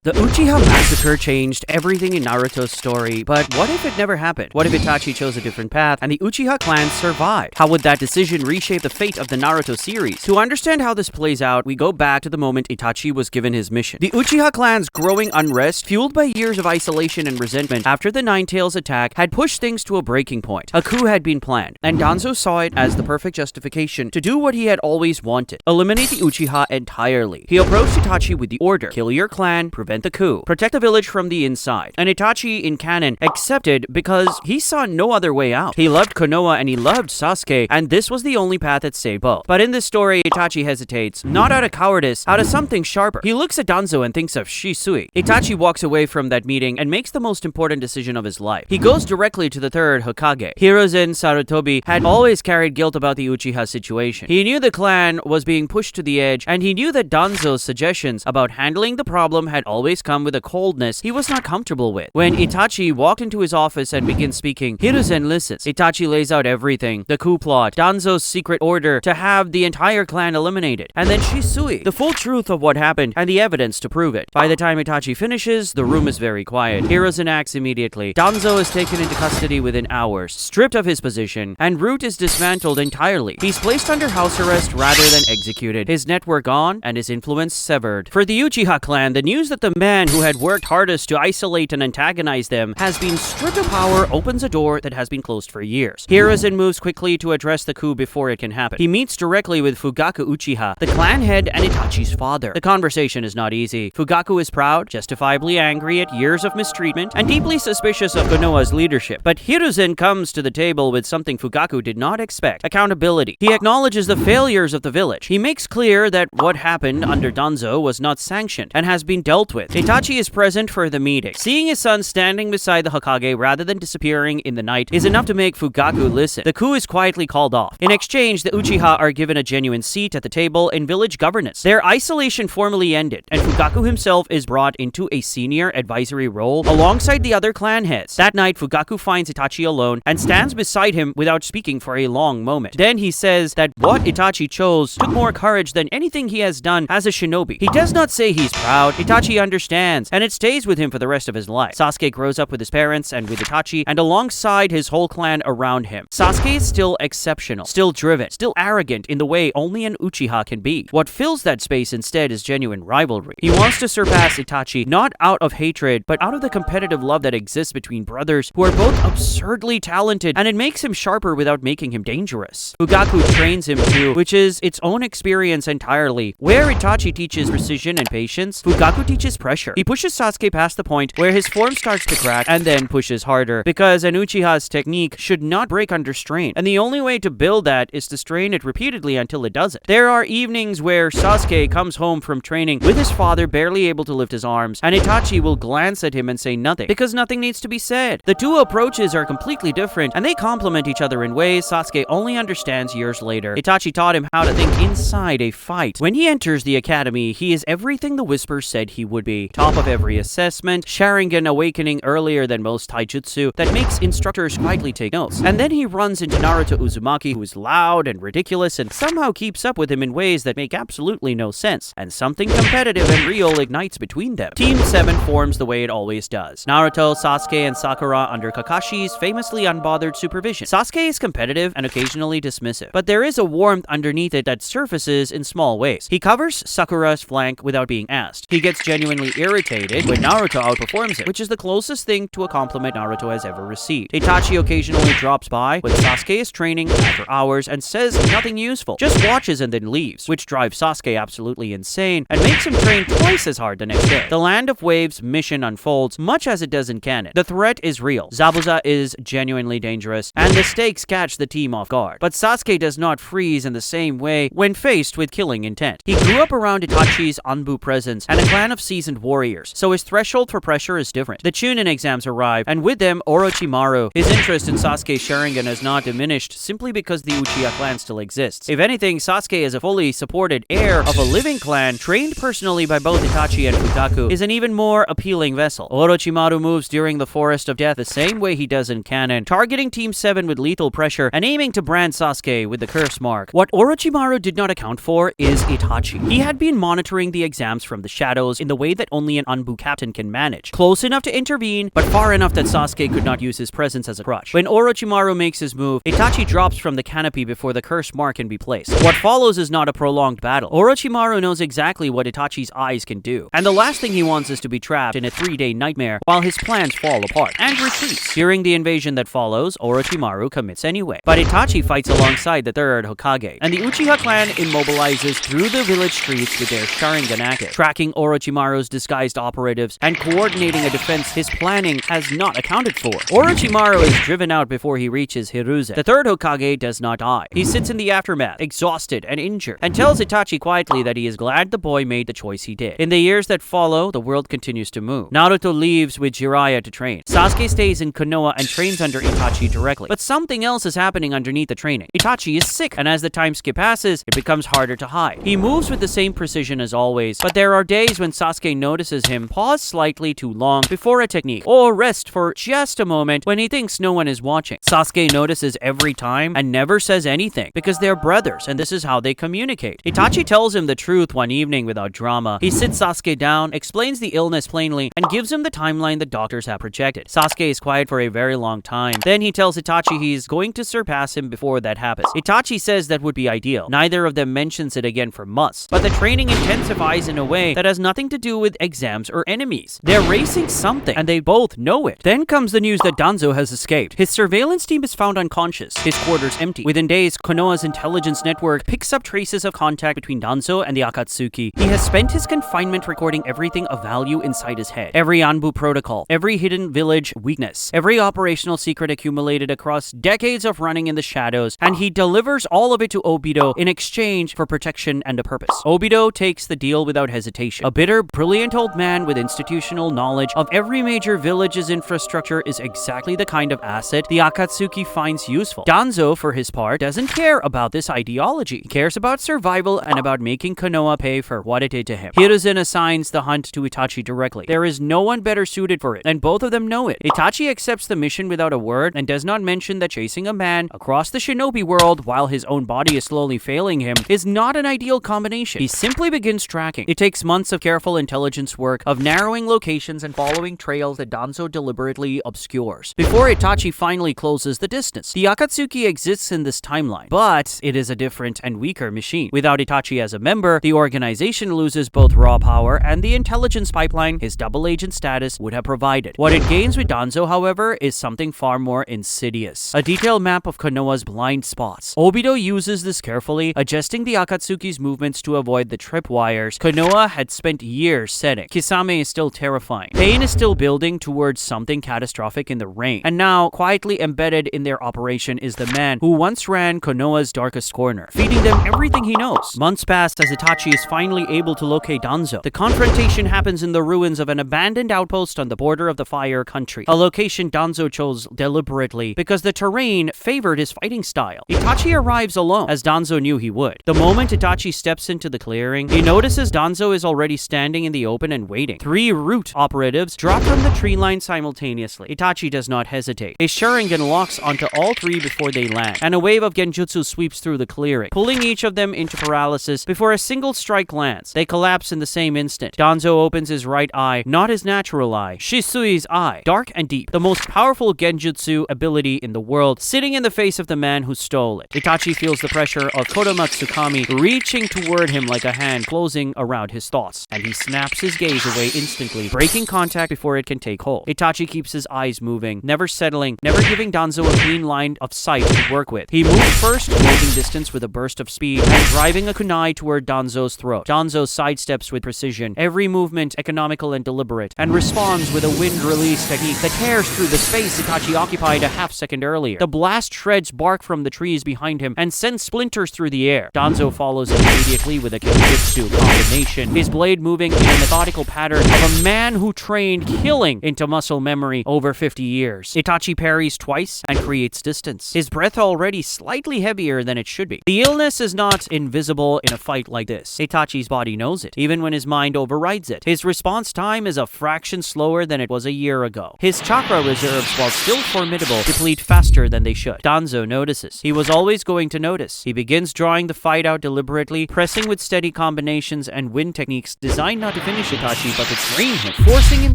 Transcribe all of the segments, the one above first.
The Uchiha Massacre changed everything in Naruto's story, but what if it never happened? What if Itachi chose a different path and the Uchiha clan survived? How would that decision reshape the fate of the Naruto series? To understand how this plays out, we go back to the moment Itachi was given his mission. The Uchiha clan's growing unrest, fueled by years of isolation and resentment after the Nine-Tails attack, had pushed things to a breaking point. A coup had been planned, and Danzo saw it as the perfect justification to do what he had always wanted: eliminate the Uchiha entirely. He approached Itachi with the order: kill your clan, prevent the coup, protect the village from the inside. And Itachi, in canon, accepted because he saw no other way out. He loved Konoha and he loved Sasuke, and this was the only path that saved both. But in this story, Itachi hesitates, not out of cowardice, out of something sharper. He looks at Danzo and thinks of Shisui. Itachi walks away from that meeting and makes the most important decision of his life. He goes directly to the third Hokage. Hiruzen Sarutobi had always carried guilt about the Uchiha situation. He knew the clan was being pushed to the edge, and he knew that Danzo's suggestions about handling the problem had always come with a coldness he was not comfortable with. When Itachi walked into his office and begins speaking, Hiruzen listens. Itachi lays out everything: the coup plot, Danzo's secret order to have the entire clan eliminated, and then Shisui, the full truth of what happened and the evidence to prove it. By the time Itachi finishes, the room is very quiet. Hiruzen acts immediately. Danzo is taken into custody within hours, stripped of his position, and Root is dismantled entirely. He's placed under house arrest rather than executed, his network gone, and his influence severed. For the Uchiha clan, the news that the man who had worked hardest to isolate and antagonize them has been stripped of power opens a door that has been closed for years. Hiruzen moves quickly to address the coup before it can happen. He meets directly with Fugaku Uchiha, the clan head and Itachi's father. The conversation is not easy. Fugaku is proud, justifiably angry at years of mistreatment, and deeply suspicious of Konoha's leadership. But Hiruzen comes to the table with something Fugaku did not expect: accountability. He acknowledges the failures of the village. He makes clear that what happened under Danzo was not sanctioned and has been dealt with. Itachi is present for the meeting. Seeing his son standing beside the Hokage rather than disappearing in the night is enough to make Fugaku listen. The coup is quietly called off. In exchange, the Uchiha are given a genuine seat at the table in village governance. Their isolation formally ended, and Fugaku himself is brought into a senior advisory role alongside the other clan heads. That night, Fugaku finds Itachi alone and stands beside him without speaking for a long moment. Then he says that what Itachi chose took more courage than anything he has done as a shinobi. He does not say he's proud. Itachi understands, and it stays with him for the rest of his life. Sasuke grows up with his parents and with Itachi, and alongside his whole clan around him. Sasuke is still exceptional, still driven, still arrogant in the way only an Uchiha can be. What fills that space instead is genuine rivalry. He wants to surpass Itachi, not out of hatred, but out of the competitive love that exists between brothers who are both absurdly talented, and it makes him sharper without making him dangerous. Fugaku trains him too, which is its own experience entirely. Where Itachi teaches precision and patience, Fugaku teaches pressure. He pushes Sasuke past the point where his form starts to crack and then pushes harder, because an Uchiha's technique should not break under strain, and the only way to build that is to strain it repeatedly until it doesn't. There are evenings where Sasuke comes home from training with his father barely able to lift his arms, and Itachi will glance at him and say nothing, because nothing needs to be said. The two approaches are completely different, and they complement each other in ways Sasuke only understands years later. Itachi taught him how to think inside a fight. When he enters the academy, he is everything the Whispers said he would be. Top of every assessment, Sharingan awakening earlier than most taijutsu that makes instructors quietly take notes. And then he runs into Naruto Uzumaki, who is loud and ridiculous and somehow keeps up with him in ways that make absolutely no sense. And something competitive and real ignites between them. Team 7 forms the way it always does. Naruto, Sasuke, and Sakura under Kakashi's famously unbothered supervision. Sasuke is competitive and occasionally dismissive, but there is a warmth underneath it that surfaces in small ways. He covers Sakura's flank without being asked. He gets genuinely irritated when Naruto outperforms him, which is the closest thing to a compliment Naruto has ever received. Itachi occasionally drops by when Sasuke is training after hours and says nothing useful, just watches and then leaves, which drives Sasuke absolutely insane and makes him train twice as hard the next day. The Land of Waves mission unfolds much as it does in canon. The threat is real. Zabuza is genuinely dangerous, and the stakes catch the team off guard. But Sasuke does not freeze in the same way when faced with killing intent. He grew up around Itachi's Anbu presence and a clan of seasoned warriors, so his threshold for pressure is different. The Chunin exams arrive, and with them Orochimaru. His interest in Sasuke's Sharingan has not diminished simply because the Uchiha clan still exists. If anything, Sasuke is a fully supported heir of a living clan trained personally by both Itachi and Fugaku is an even more appealing vessel. Orochimaru moves during the Forest of Death the same way he does in canon, targeting Team 7 with lethal pressure and aiming to brand Sasuke with the curse mark. What Orochimaru did not account for is Itachi. He had been monitoring the exams from the shadows in the wake way that only an Anbu captain can manage. Close enough to intervene, but far enough that Sasuke could not use his presence as a crutch. When Orochimaru makes his move, Itachi drops from the canopy before the curse mark can be placed. What follows is not a prolonged battle. Orochimaru knows exactly what Itachi's eyes can do, and the last thing he wants is to be trapped in a 3-day nightmare while his plans fall apart, and retreats. During the invasion that follows, Orochimaru commits anyway. But Itachi fights alongside the third Hokage, and the Uchiha clan immobilizes through the village streets with their Sharingan active, tracking Orochimaru's disguised operatives and coordinating a defense his planning has not accounted for. Orochimaru is driven out before he reaches Hiruzen. The third Hokage does not die. He sits in the aftermath, exhausted and injured, and tells Itachi quietly that he is glad the boy made the choice he did. In the years that follow, the world continues to move. Naruto leaves with Jiraiya to train. Sasuke stays in Konoha and trains under Itachi directly. But something else is happening underneath the training. Itachi is sick, and as the time skip passes, it becomes harder to hide. He moves with the same precision as always, but there are days when Sasuke notices him pause slightly too long before a technique, or rest for just a moment when he thinks no one is watching. Sasuke notices every time and never says anything, because they're brothers and this is how they communicate. Itachi tells him the truth one evening without drama. He sits Sasuke down, explains the illness plainly, and gives him the timeline the doctors have projected. Sasuke is quiet for a very long time. Then he tells Itachi he's going to surpass him before that happens. Itachi says that would be ideal. Neither of them mentions it again for months, but the training intensifies in a way that has nothing to do with exams or enemies. They're racing something, and they both know it. Then comes the news that Danzo has escaped. His surveillance team is found unconscious, his quarters empty. Within days, Konoha's intelligence network picks up traces of contact between Danzo and the Akatsuki. He has spent his confinement recording everything of value inside his head. Every Anbu protocol, every hidden village weakness, every operational secret accumulated across decades of running in the shadows, and he delivers all of it to Obito in exchange for protection and a purpose. Obito takes the deal without hesitation. A bitter, brilliant old man with institutional knowledge of every major village's infrastructure is exactly the kind of asset the Akatsuki finds useful. Danzo, for his part, doesn't care about this ideology. He cares about survival and about making Konoha pay for what it did to him. Hiruzen assigns the hunt to Itachi directly. There is no one better suited for it, and both of them know it. Itachi accepts the mission without a word and does not mention that chasing a man across the shinobi world while his own body is slowly failing him is not an ideal combination. He simply begins tracking. It takes months of careful intelligence work, of narrowing locations and following trails that Danzo deliberately obscures, before Itachi finally closes the distance. The Akatsuki exists in this timeline, but it is a different and weaker machine. Without Itachi as a member, the organization loses both raw power and the intelligence pipeline his double agent status would have provided. What it gains with Danzo, however, is something far more insidious. A detailed map of Konoha's blind spots. Obito uses this carefully, adjusting the Akatsuki's movements to avoid the tripwires Konoha had spent years setting. Kisame is still terrifying. Pain is still building towards something catastrophic in the rain, and now, quietly embedded in their operation is the man who once ran Konoha's darkest corner, feeding them everything he knows. Months pass as Itachi is finally able to locate Danzo. The confrontation happens in the ruins of an abandoned outpost on the border of the Fire Country, a location Danzo chose deliberately because the terrain favored his fighting style. Itachi arrives alone, as Danzo knew he would. The moment Itachi steps into the clearing, he notices Danzo is already standing in the open and waiting. 3 root operatives drop from the tree line simultaneously. Itachi does not hesitate. A Sharingan locks onto all 3 before they land, and a wave of genjutsu sweeps through the clearing, pulling each of them into paralysis before a single strike lands. They collapse in the same instant. Danzo opens his right eye, not his natural eye, Shisui's eye, dark and deep, the most powerful genjutsu ability in the world, sitting in the face of the man who stole it. Itachi feels the pressure of Kodomatsukami reaching toward him like a hand closing around his thoughts, and he snaps his gaze away instantly, breaking contact before it can take hold. Itachi keeps his eyes moving, never settling, never giving Danzo a clean line of sight to work with. He moves first, closing distance with a burst of speed and driving a kunai toward Danzo's throat. Danzo sidesteps with precision, every movement economical and deliberate, and responds with a wind release technique that tears through the space Itachi occupied a half-second earlier. The blast shreds bark from the trees behind him and sends splinters through the air. Danzo follows immediately with a genjutsu combination, his blade moving in a methodical pattern of a man who trained killing into muscle memory over 50 years. Itachi parries twice and creates distance, his breath already slightly heavier than it should be. The illness is not invisible in a fight like this. Itachi's body knows it, even when his mind overrides it. His response time is a fraction slower than it was a year ago. His chakra reserves, while still formidable, deplete faster than they should. Danzo notices. He was always going to notice. He begins drawing the fight out deliberately, pressing with steady combinations and wind techniques designed not to to finish Itachi but to drain him, forcing him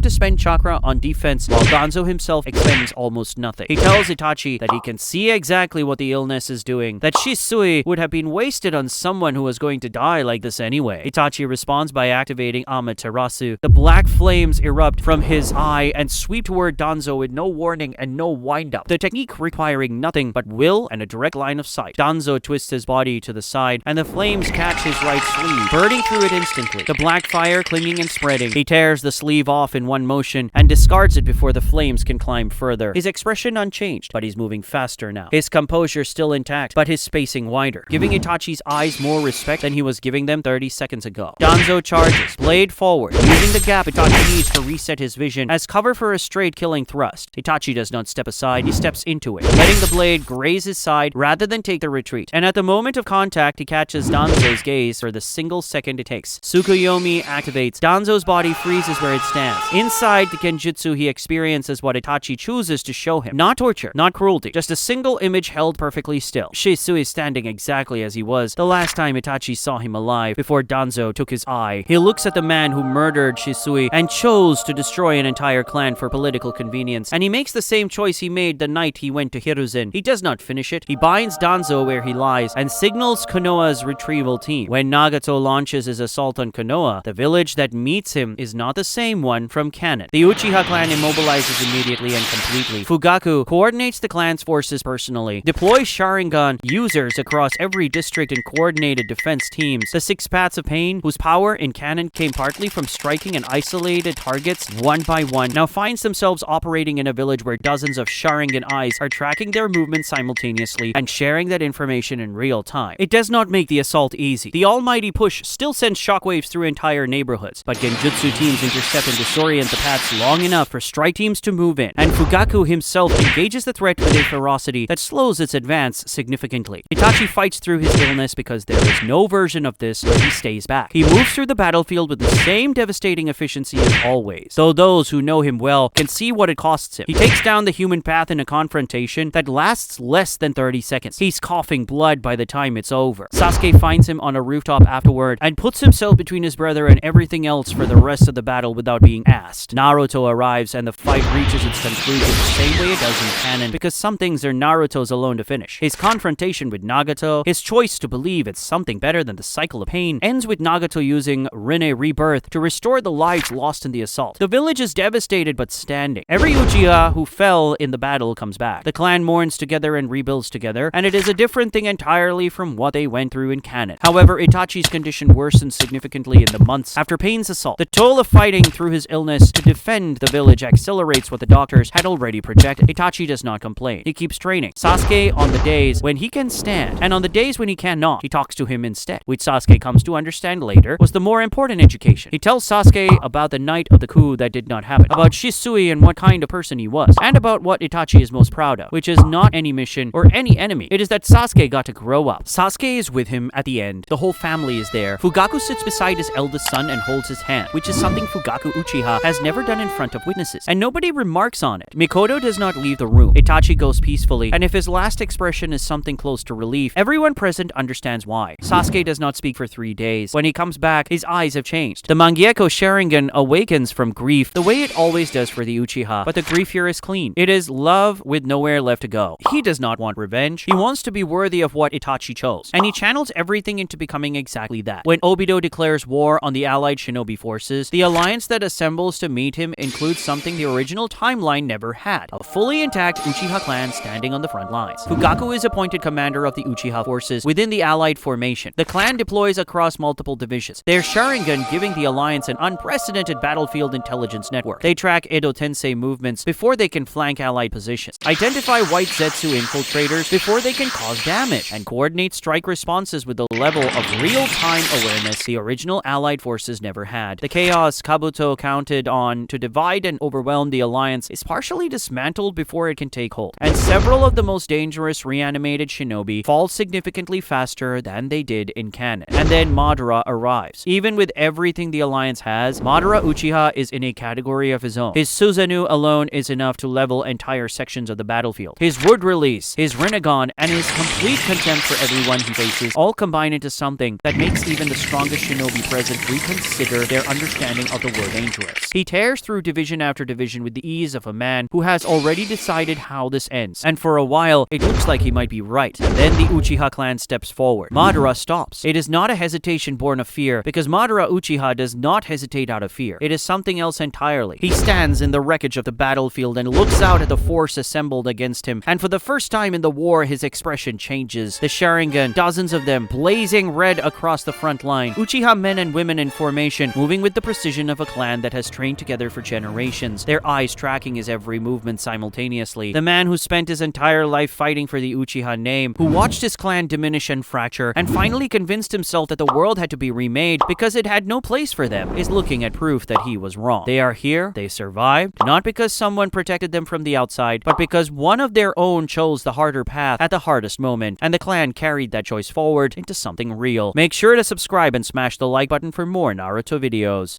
to spend chakra on defense while Danzo himself expends almost nothing. He tells Itachi that he can see exactly what the illness is doing, that Shisui would have been wasted on someone who was going to die like this anyway. Itachi responds by activating Amaterasu. The black flames erupt from his eye and sweep toward Danzo with no warning and no wind-up, the technique requiring nothing but will and a direct line of sight. Danzo twists his body to the side and the flames catch his right sleeve, burning through it instantly, the black fire clinging and spreading. He tears the sleeve off in one motion and discards it before the flames can climb further. His expression unchanged, but he's moving faster now. His composure still intact, but his spacing wider, giving Itachi's eyes more respect than he was giving them 30 seconds ago. Danzo charges, blade forward, using the gap Itachi needs to reset his vision as cover for a straight killing thrust. Itachi does not step aside, he steps into it, letting the blade graze his side rather than take the retreat. And at the moment of contact, he catches Danzo's gaze for the single second it takes. Tsukuyomi activates. Danzo's body freezes where it stands. Inside the genjutsu, he experiences what Itachi chooses to show him. Not torture, not cruelty, just a single image held perfectly still. Shisui is standing exactly as he was the last time Itachi saw him alive, before Danzo took his eye. He looks at the man who murdered Shisui and chose to destroy an entire clan for political convenience, and he makes the same choice he made the night he went to Hiruzen. He does not finish it. He binds Danzo where he lies and signals Konoha's retrieval team. When Nagato launches his assault on Konoha, the village that meets him is not the same one from canon. The Uchiha clan immobilizes immediately and completely. Fugaku coordinates the clan's forces personally, deploys Sharingan users across every district in coordinated defense teams. The Six Paths of Pain, whose power in canon came partly from striking and isolated targets one by one, now finds themselves operating in a village where dozens of Sharingan eyes are tracking their movements simultaneously and sharing that information in real time. It does not make the assault easy. The almighty push still sends shockwaves through entire neighborhoods, but genjutsu teams intercept and disorient the paths long enough for strike teams to move in, and Fugaku himself engages the threat with a ferocity that slows its advance significantly. Itachi fights through his illness because there is no version of this where he stays back. He moves through the battlefield with the same devastating efficiency as always, though those who know him well can see what it costs him. He takes down the human path in a confrontation that lasts less than 30 seconds. He's coughing blood by the time it's over. Sasuke finds him on a rooftop afterward and puts himself between his brother and everything else for the rest of the battle without being asked. Naruto arrives and the fight reaches its conclusion the same way it does in canon, because some things are Naruto's alone to finish. His confrontation with Nagato, his choice to believe it's something better than the cycle of pain, ends with Nagato using Rinne Rebirth to restore the lives lost in the assault. The village is devastated but standing. Every Uchiha who fell in the battle comes back. The clan mourns together and rebuilds together, and it is a different thing entirely from what they went through in canon. However, Itachi's condition worsens significantly in the months after Pain's assault. The toll of fighting through his illness to defend the village accelerates what the doctors had already projected. Itachi does not complain. He keeps training Sasuke on the days when he can stand, and on the days when he cannot, he talks to him instead, which Sasuke comes to understand later was the more important education. He tells Sasuke about the night of the coup that did not happen, about Shisui and what kind of person he was, and about what Itachi is most proud of, which is not any mission or any enemy. It is that Sasuke got to grow up. Sasuke is with him at the end. The whole family is there. Fugaku sits beside his eldest son and holds his hand, which is something Fugaku Uchiha has never done in front of witnesses, and nobody remarks on it. Mikoto does not leave the room. Itachi goes peacefully, and if his last expression is something close to relief, everyone present understands why. Sasuke does not speak for 3 days. When he comes back, his eyes have changed. The Mangekyou Sharingan awakens from grief the way it always does for the Uchiha, but the grief here is clean. It is love with nowhere left to go. He does not want revenge. He wants to be worthy of what Itachi chose, and he channels everything into becoming exactly that. When Obito declares war on the allied shinobi forces, the alliance that assembles to meet him includes something the original timeline never had: a fully intact Uchiha clan standing on the front lines. Fugaku is appointed commander of the Uchiha forces within the allied formation. The clan deploys across multiple divisions, their Sharingan giving the alliance an unprecedented battlefield intelligence network. They track Edo Tensei movements before they can flank allied positions, identify white Zetsu infiltrators before they can cause damage, and coordinate strike responses with the level of real-time awareness the original allied forces never had. The chaos Kabuto counted on to divide and overwhelm the alliance is partially dismantled before it can take hold, and several of the most dangerous reanimated shinobi fall significantly faster than they did in canon. And then Madara arrives. Even with everything the alliance has, Madara Uchiha is in a category of his own. His Susanoo alone is enough to level entire sections of the battlefield. His wood release, his Rinnegan, and his complete contempt for everyone he faces all combine into something that makes even the strongest shinobi present reconsider reconsider their understanding of the word dangerous. He tears through division after division with the ease of a man who has already decided how this ends, and for a while, it looks like he might be right. Then the Uchiha clan steps forward. Madara stops. It is not a hesitation born of fear, because Madara Uchiha does not hesitate out of fear. It is something else entirely. He stands in the wreckage of the battlefield and looks out at the force assembled against him, and for the first time in the war, his expression changes. The Sharingan, dozens of them, blazing red across the front line. Uchiha men and women in formation, moving with the precision of a clan that has trained together for generations, their eyes tracking his every movement simultaneously. The man who spent his entire life fighting for the Uchiha name, who watched his clan diminish and fracture, and finally convinced himself that the world had to be remade because it had no place for them, is looking at proof that he was wrong. They are here, they survived, not because someone protected them from the outside, but because one of their own chose the harder path at the hardest moment, and the clan carried that choice forward into something real. Make sure to subscribe and smash the like button for more Naruto videos.